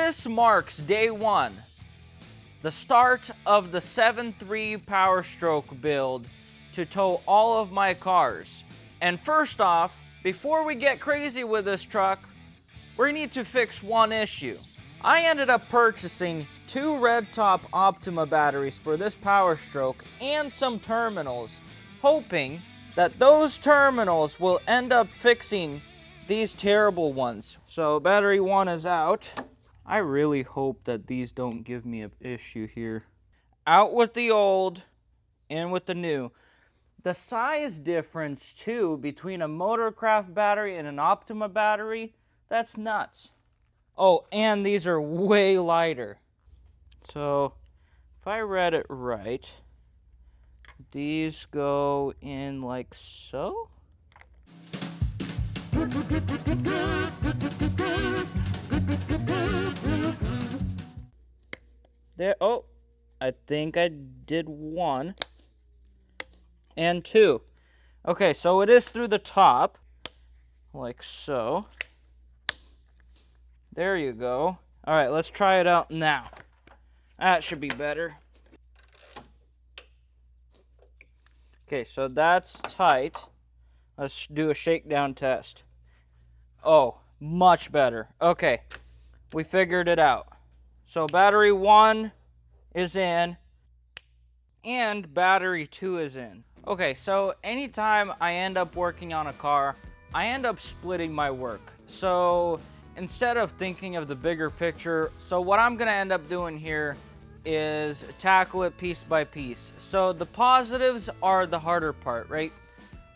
this marks day one, the start of the 7.3 Powerstroke build to tow all of my cars. And first off, before we get crazy with this truck, we need to fix one issue. I ended up purchasing 2 red top Optima batteries for this Powerstroke and some terminals, hoping that those terminals will end up fixing these terrible ones. So battery 1 is out. I really hope that these don't give me an issue here. Out with the old, in with the new. The size difference too between a Motorcraft battery and an Optima battery, that's nuts. Oh, and these are way lighter. So, if I read it right, these go in like so? There, oh, I think I did 1 and 2. Okay, so it is through the top, like so. There you go. All right, let's try it out now. That should be better. Okay, so that's tight. Let's do a shakedown test. Oh, much better. Okay, we figured it out. So battery 1 is in, and battery 2 is in. Okay, so anytime I end up working on a car, I end up splitting my work. So instead of thinking of the bigger picture, so what I'm gonna end up doing here is tackle it piece by piece. So the positives are the harder part, right?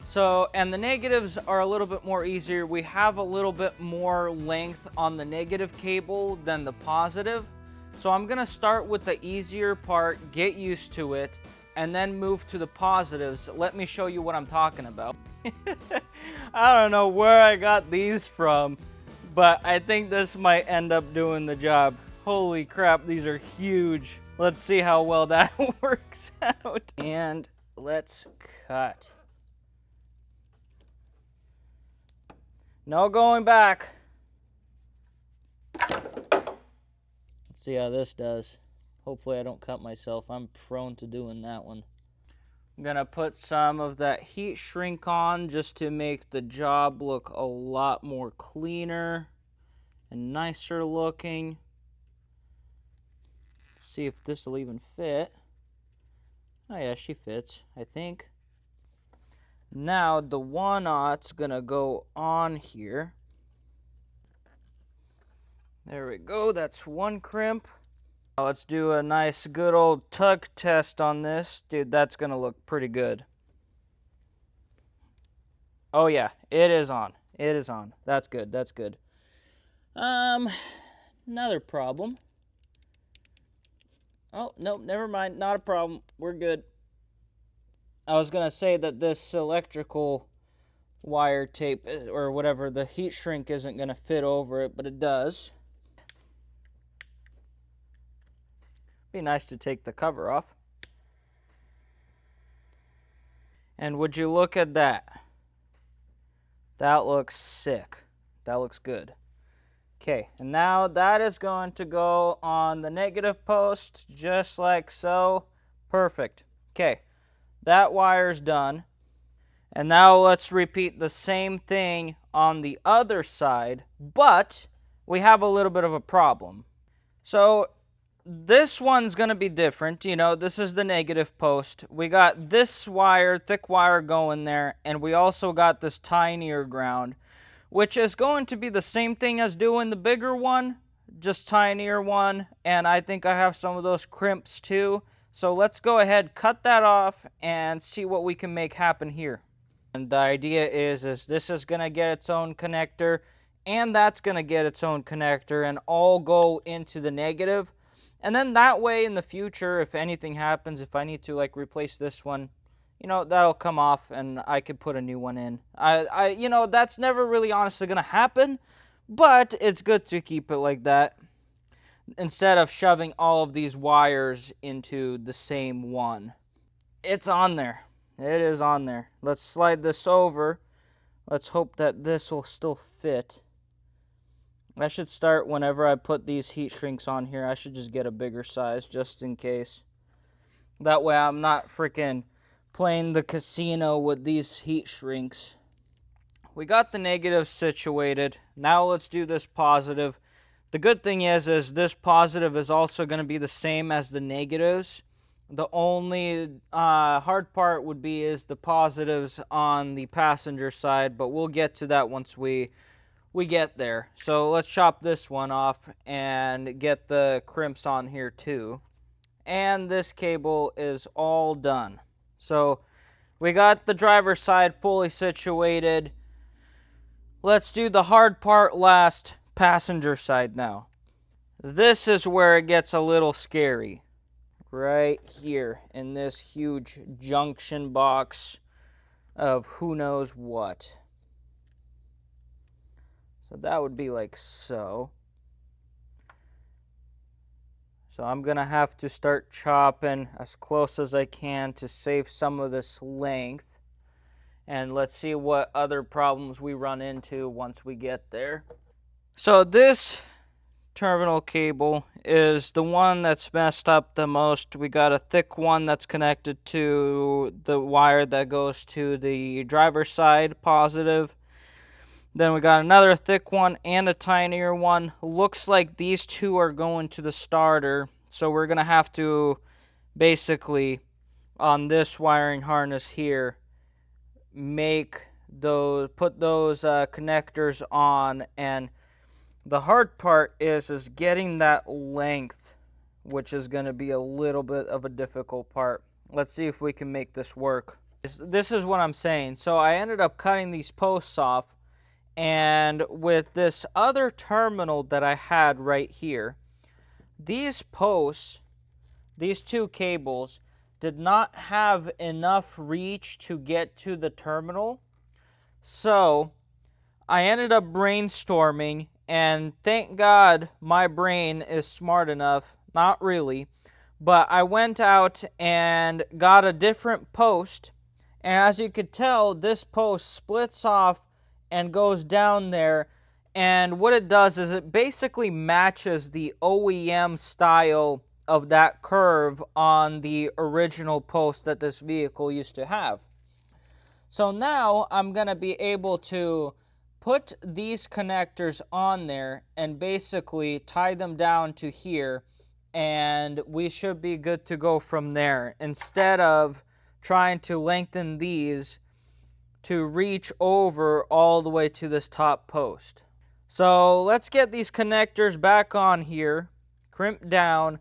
So, and the negatives are a little bit more easier. We have a little bit more length on the negative cable than the positive. So I'm gonna start with the easier part, get used to it, and then move to the positives. Let me show you what I'm talking about. I don't know where I got these from, but I think this might end up doing the job. Holy crap, these are huge. Let's see how well that works out. And let's cut. No going back. Let's see how this does. Hopefully I don't cut myself. I'm prone to doing that one. I'm gonna put some of that heat shrink on just to make the job look a lot more cleaner and nicer looking. Let's see if this will even fit. Oh yeah, she fits, I think. Now the 1/0's gonna go on here. There we go, that's 1 crimp. Now let's do a nice good old tug test on this. Dude, that's gonna look pretty good. Oh yeah, it is on. It is on. That's good, that's good. Another problem. Oh, nope, never mind, not a problem. We're good. I was gonna say that this electrical wire tape, or whatever, the heat shrink isn't gonna fit over it, but it does. Be nice to take the cover off. And would you look at that? That looks sick. That looks good. Okay, and now that is going to go on the negative post, just like so. Perfect. Okay, that wire's done. And now let's repeat the same thing on the other side, but we have a little bit of a problem. So this one's going to be different. You know, this is the negative post. We got this wire, thick wire going there, and we also got this tinier ground, which is going to be the same thing as doing the bigger one, just tinier one, and I think I have some of those crimps too. So let's go ahead, cut that off, and see what we can make happen here. And the idea is this is going to get its own connector, and that's going to get its own connector, and all go into the negative. And then that way in the future, if anything happens, if I need to like replace this one, you know, that'll come off and I could put a new one in. You know, that's never really honestly going to happen, but it's good to keep it like that instead of shoving all of these wires into the same one. It's on there. It is on there. Let's slide this over. Let's hope that this will still fit. I should start whenever I put these heat shrinks on here. I should just get a bigger size just in case. That way I'm not freaking playing the casino with these heat shrinks. We got the negative situated. Now let's do this positive. The good thing is this positive is also going to be the same as the negatives. The only hard part would be is the positives on the passenger side, but we'll get to that once we get there. So let's chop this one off and get the crimps on here too. And this cable is all done. So we got the driver's side fully situated. Let's do the hard part last, passenger side now. This is where it gets a little scary. Right here in this huge junction box of who knows what. So that would be like so. So I'm going to have to start chopping as close as I can to save some of this length. And let's see what other problems we run into once we get there. So this terminal cable is the one that's messed up the most. We got a thick one that's connected to the wire that goes to the driver's side positive. Then we got another thick one and a tinier one. Looks like these two are going to the starter. So we're going to have to basically, on this wiring harness here, put those connectors on. And the hard part is getting that length, which is going to be a little bit of a difficult part. Let's see if we can make this work. This is what I'm saying. So I ended up cutting these posts off. And with this other terminal that I had right here, these posts, these two cables, did not have enough reach to get to the terminal. So I ended up brainstorming, and thank God my brain is smart enough, not really, but I went out and got a different post. And as you could tell, this post splits off and goes down there, and what it does is it basically matches the OEM style of that curve on the original post that this vehicle used to have. So now I'm going to be able to put these connectors on there and basically tie them down to here, and we should be good to go from there, instead of trying to lengthen these to reach over all the way to this top post. So let's get these connectors back on here, crimp down,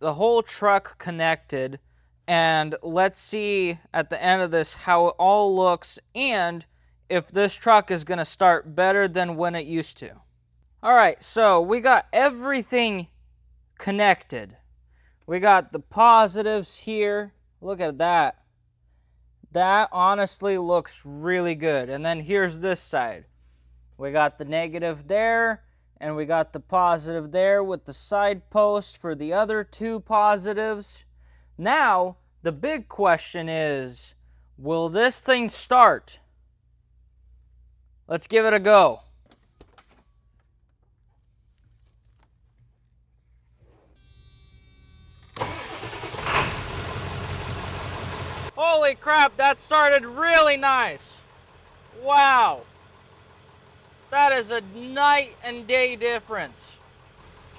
the whole truck connected, and let's see at the end of this how it all looks and if this truck is going to start better than when it used to. Alright, so we got everything connected. We got the positives here. Look at that. That honestly looks really good. And then here's this side. We got the negative there, and we got the positive there with the side post for the other two positives. Now, the big question is, will this thing start? Let's give it a go. Holy crap, that started really nice. Wow. That is a night and day difference.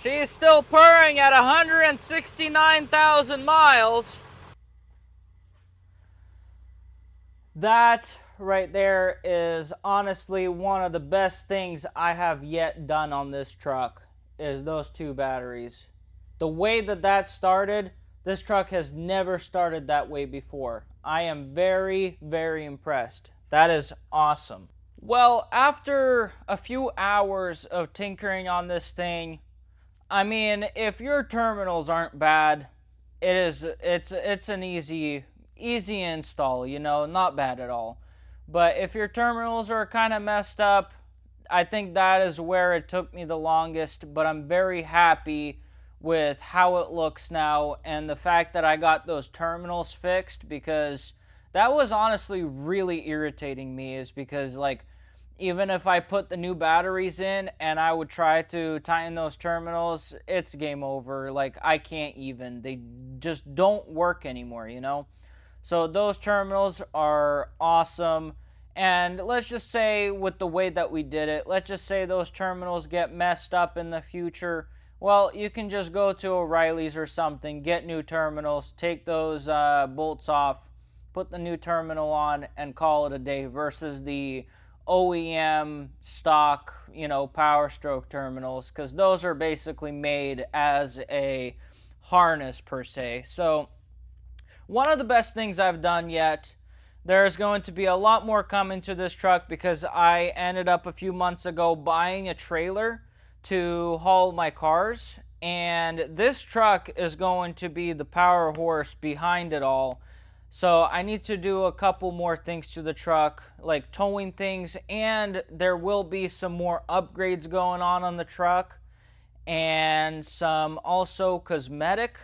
She is still purring at 169,000 miles. That right there is honestly one of the best things I have yet done on this truck, is those two batteries. The way that started, this truck has never started that way before. I am very, very impressed. That is awesome. Well, after a few hours of tinkering on this thing, I mean, if your terminals aren't bad, it's an easy install, you know, not bad at all. But if your terminals are kind of messed up, I think that is where it took me the longest, but I'm very happy with how it looks now and the fact that I got those terminals fixed, because that was honestly really irritating me, is because, like, even if I put the new batteries in and I would try to tighten those terminals, it's game over. Like, I can't even. They just don't work anymore, you know? So those terminals are awesome. And let's just say with the way that we did it, let's just say those terminals get messed up in the future. Well, you can just go to O'Reilly's or something, get new terminals, take those bolts off, put the new terminal on, and call it a day versus the OEM stock, Powerstroke terminals, because those are basically made as a harness per se. So one of the best things I've done yet. There's going to be a lot more coming to this truck because I ended up a few months ago buying a trailer to haul my cars, and this truck is going to be the power horse behind it all. So I need to do a couple more things to the truck, like towing things, and there will be some more upgrades going on the truck, and some also cosmetic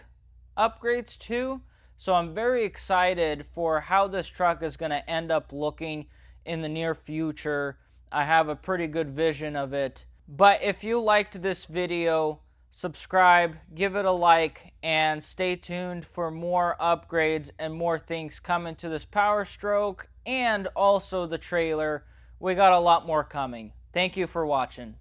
upgrades too. So I'm very excited for how this truck is going to end up looking in the near future. I have a pretty good vision of it. But if you liked this video, subscribe, give it a like, and stay tuned for more upgrades and more things coming to this Powerstroke and also the trailer. We got a lot more coming. Thank you for watching.